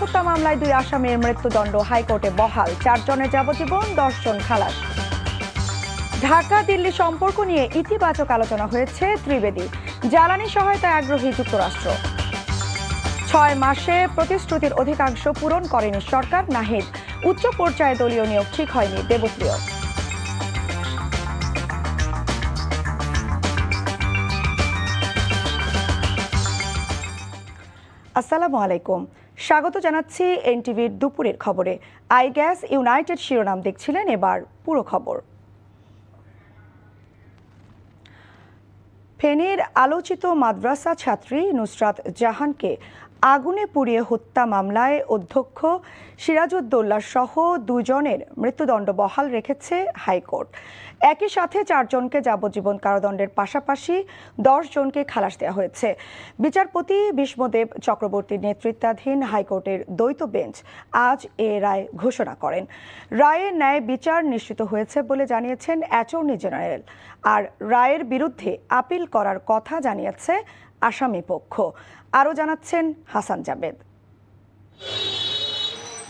হত্যা মামলায় 2 আসামির মৃত্যুদণ্ড হাইকোর্টে বহাল, 4 জনের যাবজ্জীবন, 10 জন খালাস। ঢাকা দিল্লি সম্পর্ক নিয়ে ইতিবাচক আলোচনা হয়েছে ত্রিবেদী। জ্বালানি সহায়তায় আগ্রহী যুক্তরাষ্ট্র। 6 মাসে প্রতিশ্রুতির অধিকাংশ পূরণ করেনি সরকার, নাহিদ। উচ্চ পর্যায়ে দলীয় নিয়োগ ঠিক হয়নি, দেবপ্রিয়। আসসালামু আলাইকুম, স্বাগত জানাচ্ছি এনটিভির দুপুরের খবরে। আই গ্যাস ইউনাইটেড শিরোনাম দেখছিলেন, এবার পুরো খবর। ফেনীর আলোচিত মাদ্রাসা ছাত্রী নুসরাত জাহানকে আগুনে পুড়িয়ে হত্যা মামলায় অধ্যক্ষ সিরাজউদ্দৌলা সহ 2 জনের মৃত্যুদণ্ড বহাল রেখেছে হাইকোর্ট। একই সাথে 4 জনকে যাবজ্জীবন কারাদণ্ডের পাশাপাশি 10 জনকে খালাস দেওয়া হয়েছে। বিচারপতি ভীষ্মদেব চক্রবর্তীর নেতৃত্বাধীন হাইকোর্টের দ্বৈত বেঞ্চ আজ এ রায় ঘোষণা করেন। রায়ের ন্যায় বিচার নিশ্চিত হয়েছে বলে জানিয়েছেন অ্যাটর্নি জেনারেল। আর রায়ের বিরুদ্ধে আপিল করার কথা জানিয়েছে আসামি পক্ষ। আরও জানাচ্ছেন হাসান জাবেদ।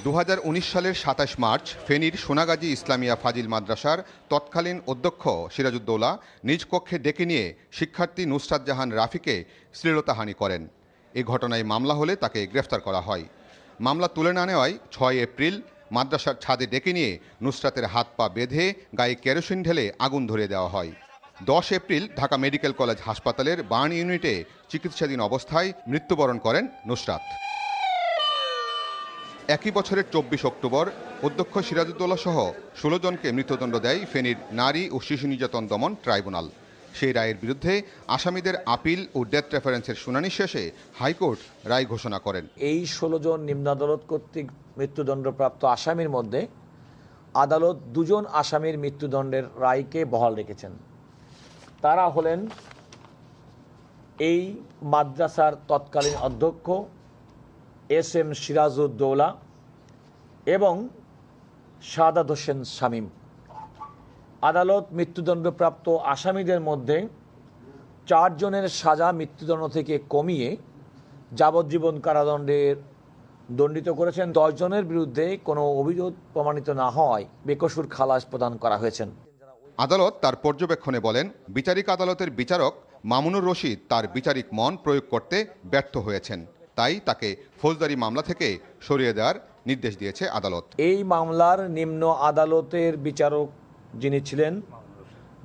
2019 সালের 27 মার্চ ফেনীর সোনাগাজী ইসলামিয়া ফাজিল মাদ্রাসার তৎকালীন অধ্যক্ষ সিরাজউদ্দৌলা নিজ কক্ষে ডেকে নিয়ে শিক্ষার্থী নুসরাত জাহান রাফিকে শ্লীলতাহানি করেন। এ ঘটনায় মামলা হলে তাকে গ্রেফতার করা হয়। মামলা তুলে না নেওয়ায় 6 এপ্রিল মাদ্রাসার ছাদে ডেকে নিয়ে নুসরাতের হাত পা বেঁধে গায়ে কেরোসিন ঢেলে আগুন ধরিয়ে দেওয়া হয়। 10 এপ্রিল ঢাকা মেডিকেল কলেজ হাসপাতালের বার্ন ইউনিটে চিকিৎসাধীন অবস্থায় মৃত্যুবরণ করেন নুসরাত। একই বছরের 24 অক্টোবর অধ্যক্ষ সিরাজউদ্দৌলা সহ 16 জনকে মৃত্যুদণ্ড দেয় ফেনীর নারী ও শিশু নির্যাতন দমন ট্রাইব্যুনাল। সেই রায়ের বিরুদ্ধে আসামিদের আপিল ও ডেথ রেফারেন্সের শুনানি শেষে হাইকোর্ট রায় ঘোষণা করেন। এই 16 জন নিম্ন আদালত কর্তৃক মৃত্যুদণ্ডপ্রাপ্ত আসামির মধ্যে আদালত 2 জন আসামির মৃত্যুদণ্ডের রায়কে বহাল রেখেছেন। তারা হলেন এই মাদ্রাসার তৎকালীন অধ্যক্ষ SM সিরাজউদ্দৌলা এবং সাদাত হোসেন শামীম। আদালত মৃত্যুদণ্ডপ্রাপ্ত আসামিদের মধ্যে 4 জনের সাজা মৃত্যুদণ্ড থেকে কমিয়ে যাবজ্জীবন কারাদণ্ডের দণ্ডিত করেছেন। 10 জনের বিরুদ্ধে কোনো অভিযোগ প্রমাণিত না হওয়ায় বেকসুর খালাস প্রদান করা হয়েছেন। আদালত তার পর্যবেক্ষণে বলেন, বিচারিক আদালতের বিচারক মামুনুর রশিদ তার বিচারিক মন প্রয়োগ করতে ব্যর্থ হয়েছেন, তাই তাকে ফৌজদারি মামলা থেকে সরিয়ে দেওয়ার নির্দেশ দিয়েছে আদালত। এই মামলার নিম্ন আদালতের বিচারক যিনি ছিলেন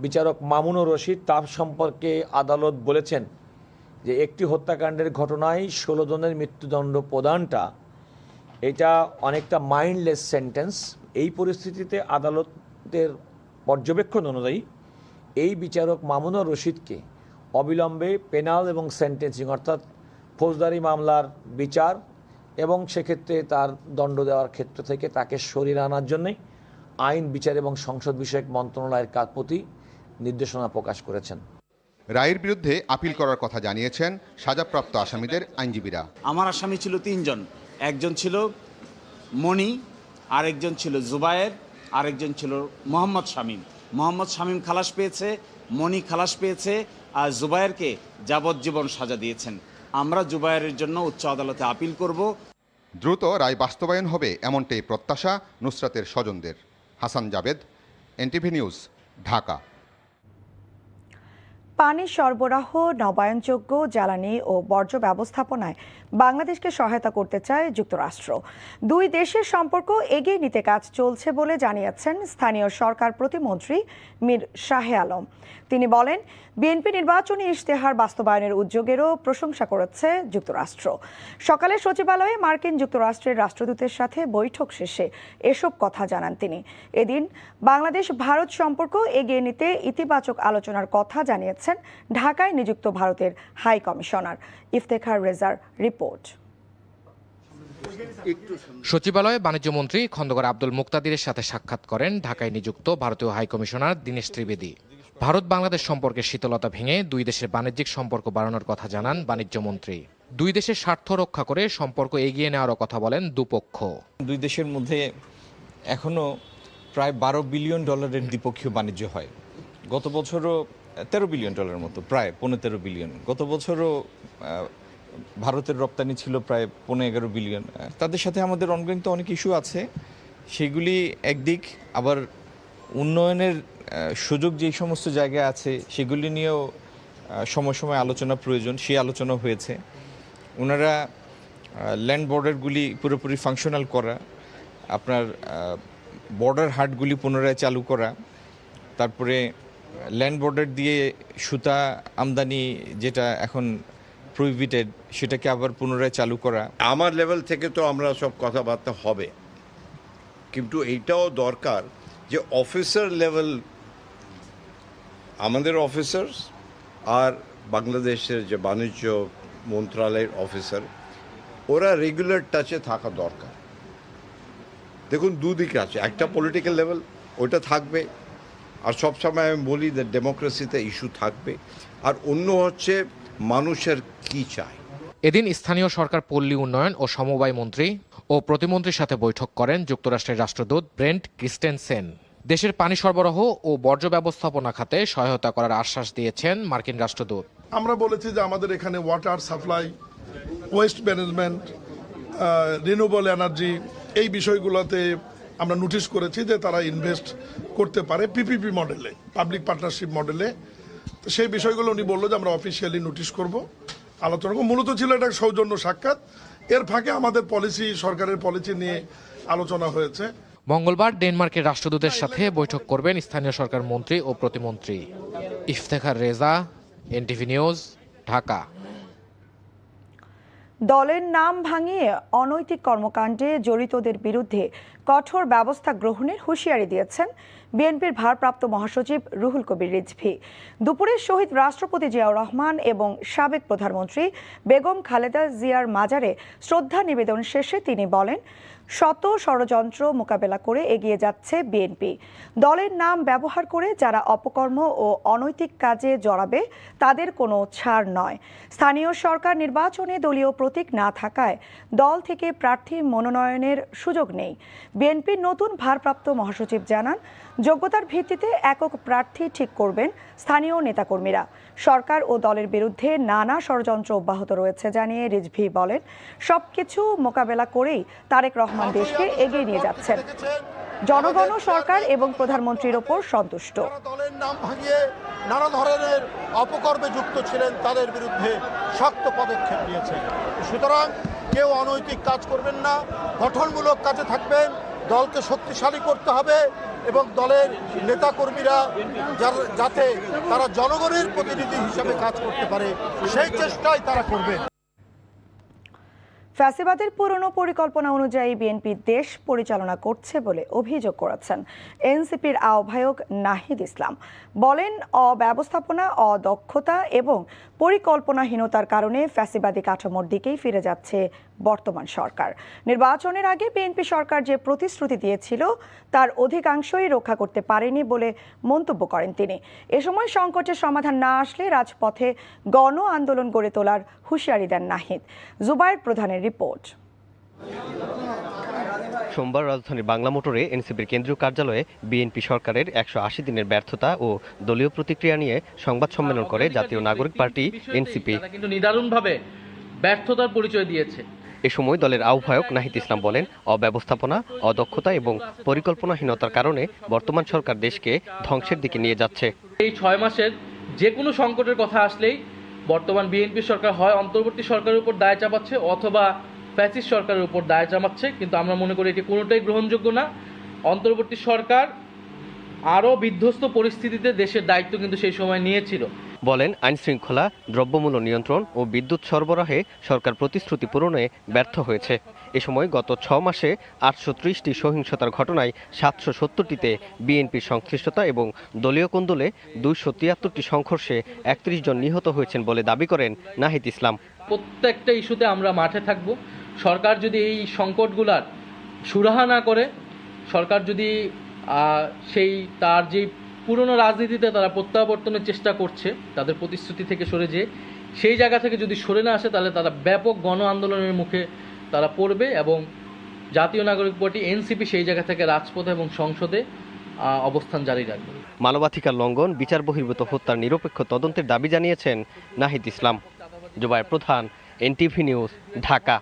বিচারক মামুনুর রশিদ, তার সম্পর্কে আদালত বলেছেন যে একটি হত্যাকাণ্ডের ঘটনায় 16 জনের মৃত্যুদণ্ড প্রদানটা এটা অনেকটা মাইন্ডলেস সেন্টেন্স। এই পরিস্থিতিতে আদালতের পর্যবেক্ষণ অনুযায়ী এই বিচারক মামুনুর রশিদকে অবিলম্বে পেনাল এবং সেন্টেন্সিং অর্থাৎ ফৌজদারি মামলার বিচার এবং সেক্ষেত্রে তার দণ্ড দেওয়ার ক্ষেত্র থেকে তাকে সরিয়ে আনার জন্যই আইন, বিচার এবং সংসদ বিষয়ক মন্ত্রণালয়ের প্রতি নির্দেশনা প্রকাশ করেছেন। রায়ের বিরুদ্ধে আপিল করার কথা জানিয়েছেন সাজাপ্রাপ্ত আসামিদের আইনজীবীরা। আমার আসামি ছিল 3 জন, একজন ছিল মণি, আরেকজন ছিল জুবায়ের, আরেকজন ছিল মোহাম্মদ শামীম। মোহাম্মদ শামীম খালাস পেয়েছে, মণি খালাস পেয়েছে, আর জুবায়েরকে যাবজ্জীবন সাজা দিয়েছেন। আমরা জুবায়েরের জন্য উচ্চ আদালতে আপিল করব। দ্রুত রায় বাস্তবায়ন হবে এমনটাই প্রত্যাশা নুসরাতের স্বজনদের। Hasan Jabed, NTV news, Dhaka. পানি সরবরাহ, নবায়নযোগ্য জ্বালানি ও বর্জ্য ব্যবস্থাপনায় বাংলাদেশকে সহায়তা করতে চায় যুক্তরাষ্ট্র। 2 দেশের সম্পর্ক এগিয়ে নিতে কাজ চলছে বলে জানিয়েছেন স্থানীয় সরকার প্রতিমন্ত্রী মীর শাহে আলম। তিনি বলেন, বিএনপি নির্বাচনী ইশতেহার বাস্তবায়নের উদ্যোগেরও প্রশংসা করেছে যুক্তরাষ্ট্র। সকালে সচিবালয়ে মার্কিন যুক্তরাষ্ট্রের রাষ্ট্রদূতের সাথে বৈঠক শেষে এসব কথা জানান তিনি। এদিন বাংলাদেশ ভারত সম্পর্ক এগিয়ে নিতে ইতিবাচক আলোচনার কথা জানিয়েছেন ঢাকায় নিযুক্ত ভারতের হাই কমিশনার। ইফতেখার রেজার রিপোর্ট। সচিবালয়ে বাণিজ্যমন্ত্রী খন্দকার আব্দুল মুক্তাদিরের সাথে সাক্ষাৎ করেন ঢাকায় নিযুক্ত ভারতীয় হাই কমিশনার দীনেশ ত্রিবেদী। ভারত বাংলাদেশ সম্পর্কের শীতলতা ভেঙে 2 দেশের বাণিজ্যিক সম্পর্ক বাড়ানোর কথা জানান বাণিজ্যমন্ত্রী। 2 দেশের স্বার্থ রক্ষা করে সম্পর্ক এগিয়ে নেওয়ারও কথা বলেন দুপক্ষ। 2 দেশের মধ্যে এখনো প্রায় $12 বিলিয়ন দ্বিপক্ষীয় বাণিজ্য হয়। গত বছরও $13 বিলিয়ন মতো, প্রায় $15 বিলিয়ন। গত বছরও ভারতের রপ্তানি ছিল প্রায় 15-11 বিলিয়ন। তাদের সাথে আমাদের অনগোয়িং তো অনেক ইস্যু আছে, সেগুলি একদিক, আবার উন্নয়নের সুযোগ যেই সমস্ত জায়গায় আছে সেগুলি নিয়েও সময় সময় আলোচনা প্রয়োজন, সেই আলোচনা হয়েছে। ওনারা ল্যান্ড বর্ডারগুলি পুরোপুরি ফাংশনাল করা, আপনার বর্ডার হাটগুলি পুনরায় চালু করা, তারপরে ল্যান্ড বর্ডার দিয়ে সুতা আমদানি যেটা এখন প্রহিবিটেড সেটাকে আবার পুনরায় চালু করা। আমার লেভেল থেকে তো আমরা সব কথাবার্তা হবে, কিন্তু এইটাও দরকার যে অফিসার লেভেল, আমাদের অফিসার্স আর বাংলাদেশের যে বাণিজ্য মন্ত্রণালয়ের অফিসার, ওরা রেগুলার টাচে থাকা দরকার। দেখুন দুদিকে আছে, একটা পলিটিক্যাল লেভেল ওটা থাকবে, আর সবসময় আমি বলি যে ডেমোক্রেসিতে ইস্যু থাকবে, আর অন্য হচ্ছে মানুষের কি চায়। এদিন স্থানীয় সরকার, পল্লী উন্নয়ন ও সমবায় মন্ত্রী ও প্রতিমন্ত্রীর সাথে বৈঠক করেন যুক্তরাষ্ট্রের রাষ্ট্রদূত ব্রেন্ট ক্রিস্টেনসেন। দেশের পানি সরবরাহ ও বর্জ্য ব্যবস্থাপনা খাতে সহায়তা করার আশ্বাস দিয়েছেন মার্কিন রাষ্ট্রদূত। আমরা বলেছি যে আমাদের এখানে water supply, waste management, renewable energy, এই বিষয়গুলোতে আমরা নোটিশ করেছি যে তারা ইনভেস্ট করতে পারে পিপিপি মডেলে, পাবলিক পার্টনারশিপ মডেলে। তো সেই বিষয়গুলো উনি বললো যে আমরা অফিসিয়ালি নোটিশ করব, আলোচনা করব। মূলত ছিল এটা সৌজন্য সাক্ষাৎ, এর ফাঁকে আমাদের পলিসি, সরকারের পলিসি নিয়ে আলোচনা হয়েছে। মঙ্গলবার ডেনমার্কের রাষ্ট্রদূতের সাথে বৈঠক করবেন স্থানীয় সরকার মন্ত্রী ও প্রতিমন্ত্রী। Iftekhar Reza, NTV news, Dhaka. দলের নাম ভাঙিয়ে অনৈতিক কর্মকাণ্ডে জড়িতদের বিরুদ্ধে কঠোর ব্যবস্থা গ্রহণের হুঁশিয়ারি দিয়েছেন বিএনপির ভারপ্রাপ্ত মহাসচিব রুহুল কবির রিজভী। দুপুরে শহীদ রাষ্ট্রপতি জিয়াউর রহমান এবং সাবেক প্রধানমন্ত্রী বেগম খালেদা জিয়ার মাজারে শ্রদ্ধা নিবেদন শেষে তিনি বলেন, শত ষড়যন্ত্র মোকাবেলা করে এগিয়ে যাচ্ছে বিএনপি। দলের নাম ব্যবহার করে যারা অপকর্ম ও অনৈতিক কাজে জড়াবে তাদের কোনো ছাড় নয়। স্থানীয় সরকার নির্বাচনে দলীয় প্রতীক না থাকায় দল থেকে প্রার্থী মনোনয়নের সুযোগ নেই। বিএনপির নতুন ভারপ্রাপ্ত মহাসচিব জানান, যোগ্যতার ভিত্তিতে একক প্রার্থী ঠিক করবেন স্থানীয় নেতাকর্মীরা। সরকার ও দলের বিরুদ্ধে নানা ষড়যন্ত্র অব্যাহত রয়েছে জানিয়ে রিজভী বলেন, সবকিছু মোকাবেলা করেই তারেক রহমান দেশকে এগিয়ে নিয়ে যাচ্ছেন। জনগণ, সরকার এবং প্রধানমন্ত্রীর ওপর সন্তুষ্ট। দলের নাম ভাঙিয়ে নানা ধরনের অপকর্মে যুক্ত ছিলেন তাদের বিরুদ্ধে শক্ত পদক্ষেপ নিয়েছে। সুতরাং কেউ অনৈতিক কাজ করবেন না, গঠনমূলক কাজে থাকবেন। দলকে শক্তিশালী করতে হবে এবং দলের নেতাকর্মীরা যাতে তারা জনগণের প্রতিনিধি হিসেবে কাজ করতে পারে সেই চেষ্টাই তারা করবে। ফ্যাসিবাদের পুরনো পরিকল্পনা অনুযায়ী বিএনপি দেশ পরিচালনা করছে বলে অভিযোগ করেছেন এনসিপির আহ্বায়ক নাহিদ ইসলাম। বলেন, অব্যবস্থাপনা, অদক্ষতা এবং পরিকল্পনাহীনতার কারণে ফ্যাসিবাদী কাঠামোর দিকেই ফিরে যাচ্ছে বর্তমান সরকার। নির্বাচনের আগে বিএনপি সরকার যে প্রতিশ্রুতি দিয়েছিল তার অধিকাংশই রক্ষা করতে পারেনি বলে মন্তব্য করেন তিনি। এ সময় সংকটের সমাধান না আসলে রাজপথে গণ আন্দোলন গড়ে তোলার হুঁশিয়ারি দেন নাহিদ। জুবায়ের প্রধানের রিপোর্ট। সোমবার রাজধানীর বাংলা মোটরে এনসিপির কেন্দ্রীয় কার্যালয়ে বিএনপি সরকারের 180 দিনের ব্যর্থতা ও দলীয় প্রতিক্রিয়া নিয়ে সংবাদ সম্মেলন করে জাতীয় নাগরিক পার্টি এনসিপি। কিন্তু নিদারুণভাবে ব্যর্থতার পরিচয় দিয়েছে। এ সময় দলের আহ্বায়ক নাহিদ ইসলাম বলেন, অব্যবস্থাপনা, অদক্ষতা এবং পরিকল্পনাহীনতার কারণে বর্তমান সরকার দেশকে ধ্বংসের দিকে নিয়ে যাচ্ছে। এই 6 মাসের যে কোনো সংকটের কথা আসলেই বর্তমান বিএনপি সরকার হয় অন্তর্বর্তী সরকারের উপর দায় চাপাচ্ছে অথবা ফ্যাসিস্ট সরকারের উপর দায় চাপাচ্ছে, কিন্তু আমরা মনে করি এটি কোনোটাই গ্রহণযোগ্য না। অন্তর্বর্তী সরকার আরও বিধ্বস্ত পরিস্থিতিতে দেশের দায়িত্ব কিন্তু সেই সময় নিয়েছিল। বলেন, আইন শৃঙ্খলা, দ্রব্যমূল্য নিয়ন্ত্রণ ও বিদ্যুৎ সরবরাহে সরকার প্রতিশ্রুতি পূরণে ব্যর্থ হয়েছে। এ সময় গত 6 মাসে 830টি সহিংসতার ঘটনায় 770টিতে বিএনপির সংশ্লিষ্টতা এবং দলীয় কোন্দলে 273টি সংঘর্ষে 31 জন নিহত হয়েছেন বলে দাবি করেন নাহিদ ইসলাম। প্রত্যেকটা ইস্যুতে আমরা মাঠে থাকব। সরকার যদি এই সংকটগুলার সুরাহা না করে, সরকার যদি সেই তার যে পুরনো রাজনীতিতে তারা প্রত্যাবর্তনের চেষ্টা করছে, তাদের প্রতিশ্রুতি থেকে সরে যেয়ে সেই জায়গা থেকে যদি সরে না আসে, তাহলে তারা ব্যাপক গণ আন্দোলনের মুখে তারা পড়বে এবং জাতীয় নাগরিক পার্টি এনসিপি সেই জায়গা থেকে রাজপথে এবং সংসদে অবস্থান জারি রাখবে। মানবাধিকার লঙ্ঘন, বিচার বহির্ভূত হত্যার নিরপেক্ষ তদন্তের দাবি জানিয়েছেন নাহিদ ইসলাম। জুবায়ের প্রধান, এনটিভি নিউজ, ঢাকা।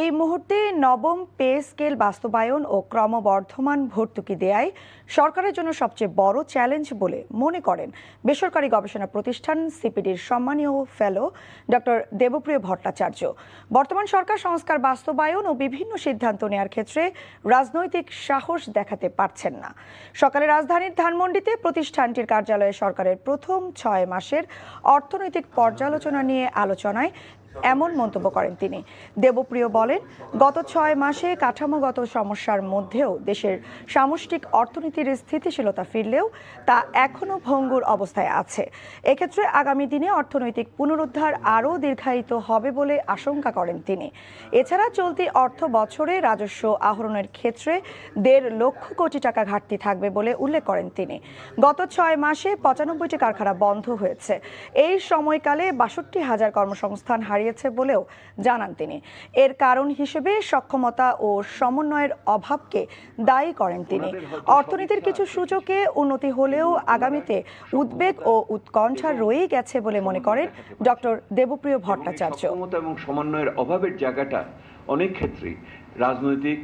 এই মুহূর্তে নবম পে স্কেল বাস্তবায়ন ও ক্রমবর্ধমান ভর্তুকি দেয়াই সরকারের জন্য সবচেয়ে বড় চ্যালেঞ্জ বলে মনে করেন বেসরকারি গবেষণা প্রতিষ্ঠান সিপিডির সম্মানীয় ফেলো ডক্টর দেবপ্রিয় ভট্টাচার্য। বর্তমান সরকার সংস্কার বাস্তবায়ন ও বিভিন্ন সিদ্ধান্ত নেওয়ার ক্ষেত্রে রাজনৈতিক সাহস দেখাতে পারছেন না। সকালে রাজধানীর ধানমন্ডিতে প্রতিষ্ঠানটির কার্যালয়ে সরকারের প্রথম 6 মাসের অর্থনৈতিক পর্যালোচনা নিয়ে আলোচনায় এমন মন্তব্য করেন তিনি। দেবপ্রিয় বলেন, গত 6 মাসে কাঠামোগত সমস্যার মধ্যেও দেশের সামষ্টিক অর্থনীতির স্থিতিশীলতা ফিরলেও তা এখনও ভঙ্গুর অবস্থায় আছে। এক্ষেত্রে আগামী দিনে অর্থনৈতিক পুনরুদ্ধার আরও দীর্ঘায়িত হবে বলে আশঙ্কা করেন তিনি। এছাড়া চলতি অর্থ বছরে রাজস্ব আহরণের ক্ষেত্রে 1.5 লক্ষ কোটি টাকা ঘাটতি থাকবে বলে উল্লেখ করেন তিনি। গত 6 মাসে 95টি কারখানা বন্ধ হয়েছে। এই সময়কালে 62,000 কর্মসংস্থান হারিয়েছে বলেও জানান তিনি। এর কারণ হিসেবে সক্ষমতা ও সমন্বয়ের অভাবকে দায়ী করেন তিনি। অর্থনীতির কিছু সূচকে উন্নতি হলেও আগামীতে উদ্বেগ ও উৎকণ্ঠা রয়েই গেছে বলে মনে করেন ডক্টর দেবপ্রিয় ভট্টাচার্য। সক্ষমতা এবং সমন্বয়ের অভাবের জায়গাটা অনেক ক্ষেত্রেই রাজনৈতিক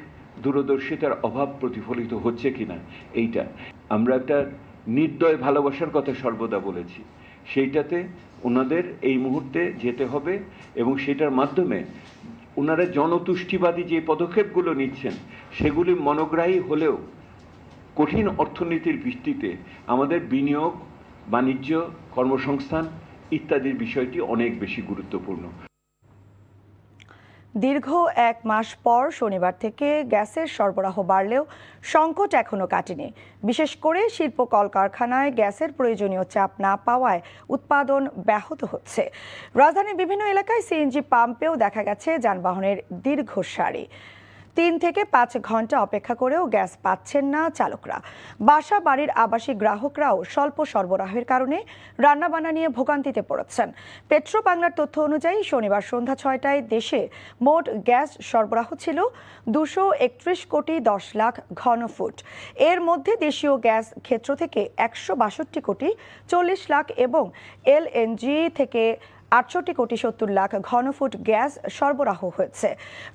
দূরদর্শিতার অভাব প্রতিফলিত হচ্ছে কিনা, এইটা আমরা একটা নির্দয় ভালোবাসার কথা সর্বদা বলেছি। সেইটাতে ওনাদের এই মুহূর্তে যেতে হবে এবং সেটার মাধ্যমে ওনারা জনতুষ্টিবাদী যে পদক্ষেপগুলো নিচ্ছেন সেগুলি মনোগ্রাহী হলেও কঠিন অর্থনীতির ভিত্তিতে আমাদের বিনিয়োগ, বাণিজ্য, কর্মসংস্থান ইত্যাদির বিষয়টি অনেক বেশি গুরুত্বপূর্ণ। দীর্ঘ 1 মাস পর শনিবার থেকে গ্যাসের সরবরাহ বাড়লেও সংকট এখনো কাটেনি। বিশেষ করে শিল্প কলকারখানায় গ্যাসের প্রয়োজনীয় চাপ না পাওয়ায় উৎপাদন ব্যাহত হচ্ছে। রাজধানীর বিভিন্ন এলাকায় সিএনজি পাম্পেও দেখা গেছে যানবাহনের দীর্ঘ সারি। 3 থেকে 5 ঘন্টা অপেক্ষা করেও গ্যাস পাচ্ছেন না চালকরা। বাসা বাড়ির আবাসিক গ্রাহকরাও স্বল্প সরবরাহের কারণে রান্নাবান্না নিয়ে ভোগান্তিতে পড়েছেন। পেট্রো বাংলার তথ্য অনুযায়ী শনিবার সন্ধ্যা 6টায় দেশে মোট গ্যাস সরবরাহ ছিল 231 কোটি 10 লাখ ঘনফুট। এর মধ্যে দেশীয় গ্যাস ক্ষেত্র থেকে 162 কোটি 40 লাখ এবং এলএনজি থেকে 68 কোটি 70 লাখ ঘনফুট গ্যাস সরবরাহ হয়েছে।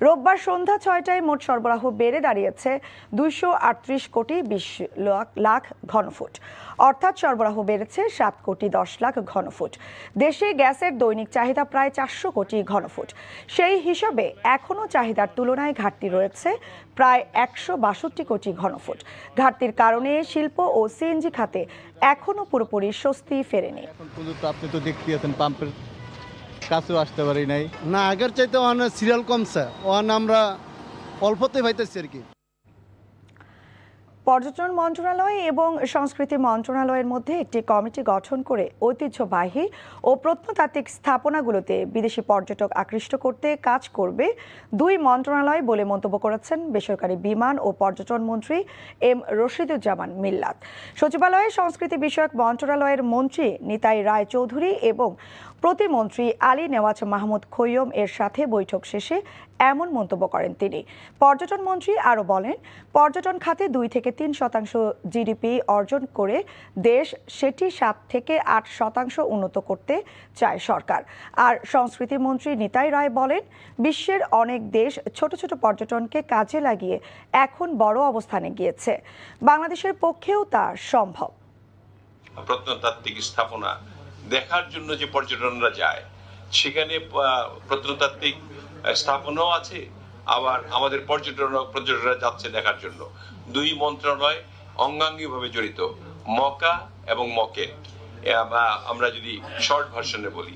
রোববার সন্ধ্যা 6টায় মোট সরবরাহ বেড়ে দাঁড়িয়েছে 238 কোটি 20 লাখ ঘনফুট, অর্থাৎ সরবরাহ বেড়েছে 7 কোটি 10 লাখ ঘনফুট। দেশে গ্যাসের দৈনিক চাহিদা প্রায় 400 কোটি ঘনফুট। সেই হিসাবে এখনও চাহিদার তুলনায় ঘাটতি রয়েছে প্রায় 162 কোটি ঘনফুট। ঘাটতির কারণে শিল্প ও সিএনজি খাতে এখনও পুরোপুরি স্বস্তি ফেরেনি। এখন পর্যন্ত আপনি তো দেখতেছেন পাম্পের কাছেও আসতে পারি নাই না, আগের চাইতে অনেক সিরিয়াল কমছে, ওখানে আমরা অল্পতে পাইতেছি আর কি। পর্যটন মন্ত্রণালয় এবং সংস্কৃতি মন্ত্রণালয়ের মধ্যে একটি কমিটি গঠন করে ঐতিহ্যবাহী ও প্রত্নতাত্ত্বিক স্থাপনাগুলোতে বিদেশি পর্যটক আকৃষ্ট করতে কাজ করবে 2 মন্ত্রণালয় বলে মন্তব্য করেছেন বেসরকারি বিমান ও পর্যটন মন্ত্রী এম রশিদুজ্জামান মিল্লাত। সচিবালয়ে সংস্কৃতি বিষয়ক মন্ত্রণালয়ের মন্ত্রী নিতাই রায় চৌধুরী এবং প্রতিমন্ত্রী আলী নেওয়াজ মাহমুদ খৈয়ম এর সাথে বৈঠক শেষে এমন মন্তব্য করেন তিনি। পর্যটন মন্ত্রী আরও বলেন, পর্যটন খাতে 2 থেকে 3% জিডিপি অর্জন করে দেশ সেটি 7 থেকে 8% উন্নত করতে চায় সরকার। আর সংস্কৃতি মন্ত্রী নিতাই রায় বলেন, বিশ্বের অনেক দেশ ছোট ছোট পর্যটনকে কাজে লাগিয়ে এখন বড় অবস্থানে গিয়েছে। বাংলাদেশের পক্ষেও তা সম্ভব। প্রত্নতাত্ত্বিক স্থাপনা দেখার জন্য যে পর্যটনরা যায়, সেখানে প্রত্নতাত্ত্বিক স্থাপনাও আছে, আবার আমাদের পর্যটকরা যাচ্ছে দেখার জন্য। 2 মন্ত্রণালয় অঙ্গাঙ্গিভাবে জড়িত, মকা এবং মকে, আমরা যদি শর্ট ভার্সনে বলি,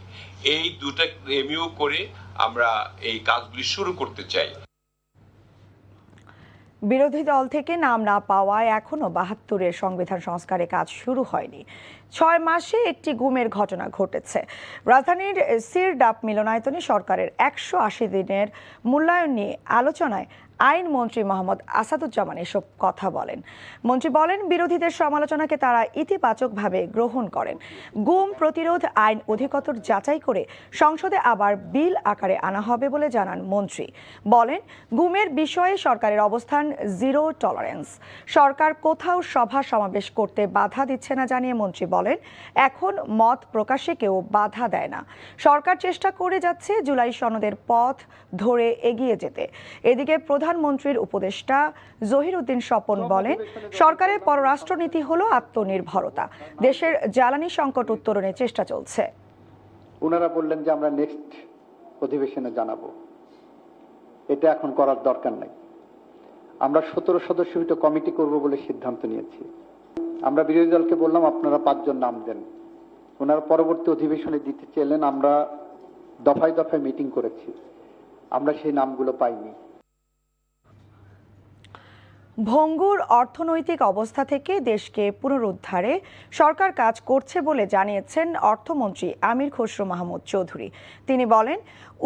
এই দুটো এমইউ করে আমরা এই কাজগুলি শুরু করতে চাই। বিরোধী দল থেকে নাম না পাওয়ায় এখনও 72-এর সংবিধান সংস্কারে কাজ শুরু হয়নি। 6 মাসে একটি গুমের ঘটনা ঘটেছে। রাজধানীর সিরডাপ মিলনায়তনে সরকারের 180 দিনের মূল্যায়ন নিয়ে আলোচনায় আইনমন্ত্রী মোহাম্মদ আসাদুজ্জামান এসব কথা বলেন। মন্ত্রী বলেন, বিরোধীদের সমালোচনাকে তারা ইতিবাচকভাবে গ্রহণ করেন। গুম প্রতিরোধ আইন অধিকতর যাচাই করে সংসদে আবার বিল আকারে আনা হবে বলে জানান মন্ত্রী। বলেন, গুমের বিষয়ে সরকারের অবস্থান জিরো টলারেন্স। সরকার কোথাও সভা সমাবেশ করতে বাধা দিচ্ছে না জানিয়ে মন্ত্রী বলেন, এখন মত প্রকাশে কেউ বাধা দেয় না। সরকার চেষ্টা করে যাচ্ছে জুলাই সনদের পথ ধরে এগিয়ে যেতে। এদিকে প্রধানমন্ত্রীর উপদেষ্টা জহিরউদ্দিন স্বপন বলেন, সরকারের পররাষ্ট্রনীতি হলো আত্মনির্ভরতা। দেশের জ্বালানি সংকট উত্তরণের চেষ্টা চলছে। ওনারা বললেন যে আমরা নেক্সট অধিবেশনে জানাবো, এটা এখন করার দরকার নাই। আমরা 17 সদস্যযুক্ত কমিটি করব বলে সিদ্ধান্ত নিয়েছি। আমরা বিরোধী দলকে বললাম আপনারা 5 জন নাম দেন। ওনারা পরবর্তী অধিবেশনে দিতে চাইলেন। আমরা দফায় দফায় মিটিং করেছি, আমরা সেই নামগুলো পাইনি। ভঙ্গুর অর্থনৈতিক অবস্থা থেকে দেশকে পুনরুদ্ধারে সরকার কাজ করছে বলে জানিয়েছেন অর্থমন্ত্রী আমির খসরু মাহমুদ চৌধুরী। তিনি বলেন,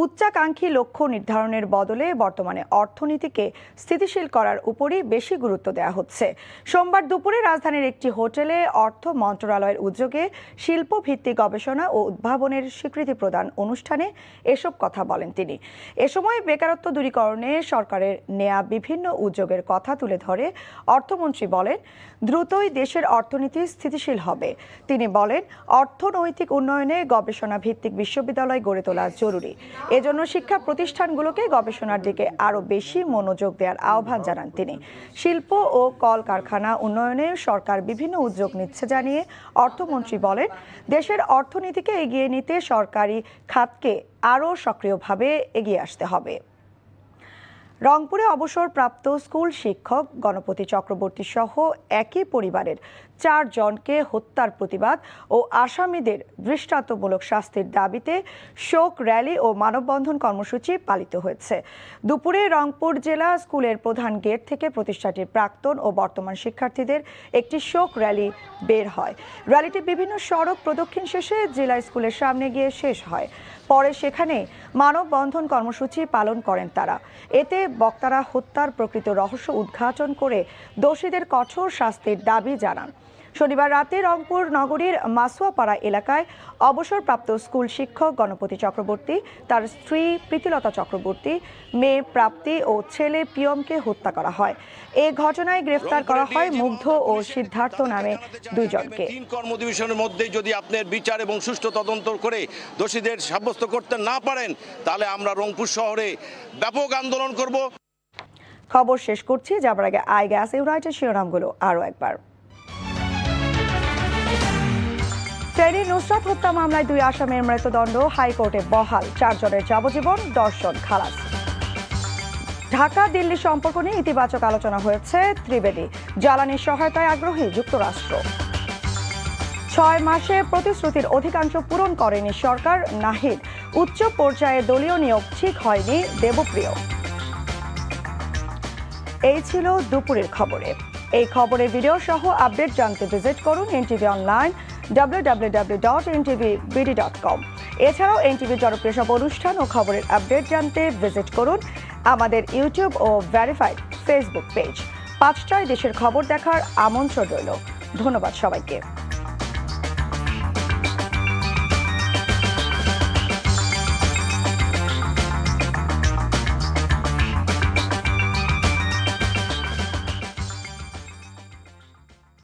উচ্চাকাঙ্ক্ষী লক্ষ্য নির্ধারণের বদলে বর্তমানে অর্থনীতিকে স্থিতিশীল করার উপরই বেশি গুরুত্ব দেওয়া হচ্ছে। সোমবার দুপুরে রাজধানীর একটি হোটেলে অর্থ মন্ত্রণালয়ের উদ্যোগে শিল্পভিত্তিক গবেষণা ও উদ্ভাবনের স্বীকৃতি প্রদান অনুষ্ঠানে এসব কথা বলেন তিনি। এ সময় বেকারত্ব দূরীকরণে সরকারের নেয়া বিভিন্ন উদ্যোগের কথা তুলে ধরে অর্থমন্ত্রী বলেন, দ্রুতই দেশের অর্থনীতি স্থিতিশীল হবে। তিনি বলেন, অর্থনৈতিক উন্নয়নে গবেষণা ভিত্তিক বিশ্ববিদ্যালয় গড়ে তোলা জরুরি। এজন্য শিক্ষা প্রতিষ্ঠানগুলোকে গবেষণার দিকে আরও বেশি মনোযোগ দেওয়ার আহ্বান জানান তিনি। শিল্প ও কলকারখানা উন্নয়নে সরকার বিভিন্ন উদ্যোগ নিচ্ছে জানিয়ে অর্থমন্ত্রী বলেন, দেশের অর্থনীতিকে এগিয়ে নিতে সরকারি খাতকে আরও সক্রিয়ভাবে এগিয়ে আসতে হবে। রংপুরে অবসরপ্রাপ্ত স্কুল শিক্ষক গণপতি চক্রবর্তী সহ একই পরিবারের 4 জনকে হত্যার প্রতিবাদ ও আসামিদের দৃষ্টান্তমূলক শাস্তির দাবিতে শোক র্যালি ও মানববন্ধন কর্মসূচি পালিত হয়েছে। দুপুরে রংপুর জেলা স্কুলের প্রধান গেট থেকে প্রতিষ্ঠানটির প্রাক্তন ও বর্তমান শিক্ষার্থীদের একটি শোক র্যালি বের হয়। র্যালিটি বিভিন্ন সড়ক প্রদক্ষিণ শেষে জেলা স্কুলের সামনে গিয়ে শেষ হয়। পরে সেখানে মানববন্ধন কর্মসূচি পালন করেন তারা। এতে বক্তারা হত্যার প্রকৃত রহস্য উদ্ঘাটন করে দোষীদের কঠোর শাস্তির দাবি জানান। শনিবার রাতে রংপুর নগরীর মাসুয়াপাড়া এলাকায় অবসরপ্রাপ্ত স্কুল শিক্ষক গণপতি চক্রবর্তী, তার স্ত্রী প্রীতিলতা চক্রবর্তী, মেয়ে প্রাপ্তি ও ছেলে প্রিয়মকে হত্যা করা হয়। এ ঘটনায় গ্রেফতার করা হয় মুগ্ধ ও সিদ্ধার্থ নামে 2 জনকে। 3 কর্মদিবসের মধ্যে যদি আপনার বিচার এবং সুষ্ঠু তদন্ত করে দোষীদের সাব্যস্ত করতে না পারেন, তাহলে আমরা রংপুর শহরে ব্যাপক আন্দোলন করব। খবর শেষ করছি, যাবার আগে আইগ্যাস ইউনাইটেড শিরোনামগুলো আরও একবার। ফেনী নুসরাত হত্যা মামলায় 2 আসামির মৃত্যুদণ্ড হাইকোর্টে বহাল, 4 জনের যাবজ্জীবন, 10 জন খালাস। ঢাকা দিল্লি সম্পর্ক নিয়ে ইতিবাচক আলোচনা হয়েছে ত্রিবেদী। জ্বালানি সহায়তায় আগ্রহী যুক্তরাষ্ট্র। 6 মাসে প্রতিশ্রুতির অধিকাংশ পূরণ করেনি সরকার, নাহিদ। উচ্চ পর্যায়ে দলীয় নিয়োগ ঠিক হয়নি, দেবপ্রিয়। এই ছিল দুপুরের খবরে। এই খবরের ভিডিও সহ আপডেট জানতে ভিজিট করুন এনটিভি অনলাইন www.ntvbd.com। এছাড়াও এনটিভির জনপ্রিয় সব অনুষ্ঠান ও খবরের আপডেট জানতে ভিজিট করুন আমাদের ইউটিউব ও ভেরিফাইড ফেসবুক পেজ। 5টায় দেশের খবর দেখার আমন্ত্রণ রইল। ধন্যবাদ সবাইকে।